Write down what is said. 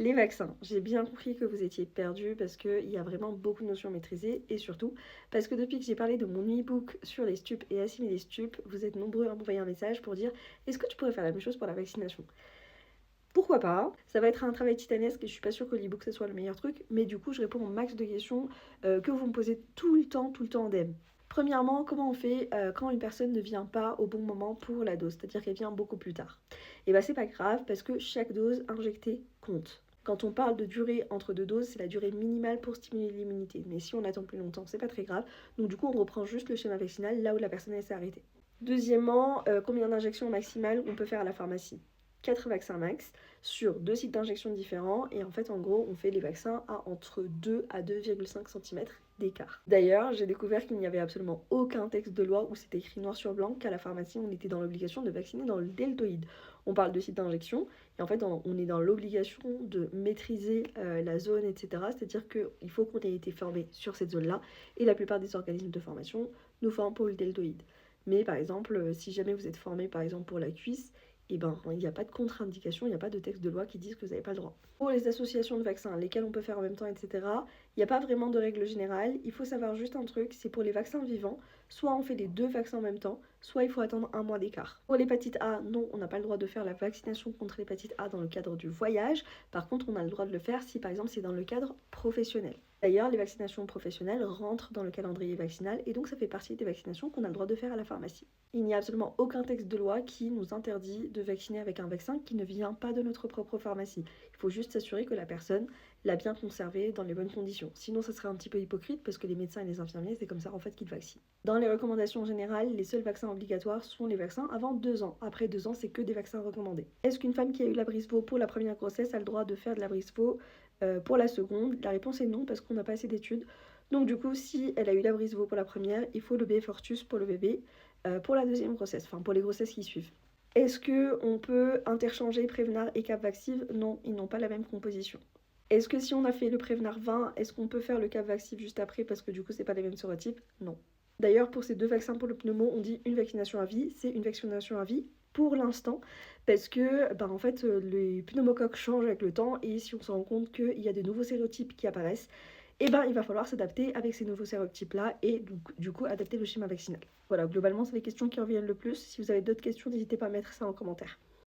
Les vaccins, j'ai bien compris que vous étiez perdus parce qu'il y a vraiment beaucoup de notions maîtrisées et surtout parce que depuis que j'ai parlé de mon e-book sur les stupes et assimiler les stupes, vous êtes nombreux à m'envoyer un message pour dire est-ce que tu pourrais faire la même chose pour la vaccination? Pourquoi pas? Ça va être un travail titanesque et je suis pas sûre que l'e-book ce soit le meilleur truc, mais du coup je réponds au max de questions que vous me posez tout le temps en DM. Premièrement, comment on fait quand une personne ne vient pas au bon moment pour la dose, c'est-à-dire qu'elle vient beaucoup plus tard? Et bah c'est pas grave parce que chaque dose injectée compte. Quand on parle de durée entre deux doses, c'est la durée minimale pour stimuler l'immunité. Mais si on attend plus longtemps, c'est pas très grave. Donc du coup, on reprend juste le schéma vaccinal là où la personne s'est arrêtée. Deuxièmement, combien d'injections maximales on peut faire à la pharmacie? 4 vaccins max sur 2 sites d'injection différents et en fait en gros on fait les vaccins à entre 2 à 2,5 cm d'écart. D'ailleurs j'ai découvert qu'il n'y avait absolument aucun texte de loi où c'était écrit noir sur blanc qu'à la pharmacie on était dans l'obligation de vacciner dans le deltoïde. On parle de site d'injection et en fait on est dans l'obligation de maîtriser la zone etc. C'est-à-dire qu'il faut qu'on ait été formé sur cette zone là et la plupart des organismes de formation nous forment pour le deltoïde. Mais par exemple si jamais vous êtes formé par exemple pour la cuisse, et ben il n'y a pas de contre-indication, il n'y a pas de texte de loi qui disent que vous n'avez pas le droit. Pour les associations de vaccins, lesquelles on peut faire en même temps, etc., il n'y a pas vraiment de règle générale. Il faut savoir juste un truc, c'est pour les vaccins vivants, soit on fait les deux vaccins en même temps, soit il faut attendre un mois d'écart. Pour l'hépatite A, non, on n'a pas le droit de faire la vaccination contre l'hépatite A dans le cadre du voyage. Par contre, on a le droit de le faire si par exemple c'est dans le cadre professionnel. D'ailleurs, les vaccinations professionnelles rentrent dans le calendrier vaccinal et donc ça fait partie des vaccinations qu'on a le droit de faire à la pharmacie. Il n'y a absolument aucun texte de loi qui nous interdit de vacciner avec un vaccin qui ne vient pas de notre propre pharmacie. Il faut juste s'assurer que la personne l'a bien conservé dans les bonnes conditions. Sinon, ça serait un petit peu hypocrite parce que les médecins et les infirmiers, c'est comme ça en fait qu'ils vaccinent. Dans les recommandations générales, les seuls vaccins obligatoires sont les vaccins avant 2 ans. Après 2 ans, c'est que des vaccins recommandés. Est-ce qu'une femme qui a eu la Brisevaux pour la première grossesse a le droit de faire de la Brisevaux pour la seconde? La réponse est non parce qu'on n'a pas assez d'études. Donc du coup, si elle a eu la Brisevaux pour la première, il faut le Beyfortus pour le bébé pour la deuxième grossesse, enfin pour les grossesses qui suivent. Est-ce qu'on peut interchanger Prévenard et Capvaxive? Non, ils n'ont pas la même composition. Est-ce que si on a fait le Prévenard 20, est-ce qu'on peut faire le Capvaxive juste après parce que du coup c'est pas les mêmes sérotypes? Non. D'ailleurs pour ces deux vaccins pour le pneumo, on dit une vaccination à vie, c'est une vaccination à vie pour l'instant parce que en fait les pneumocoques changent avec le temps et si on se rend compte qu'il y a des nouveaux sérotypes qui apparaissent, il va falloir s'adapter avec ces nouveaux sérotypes-là et du coup adapter le schéma vaccinal. Voilà, globalement, c'est les questions qui reviennent le plus. Si vous avez d'autres questions, n'hésitez pas à mettre ça en commentaire.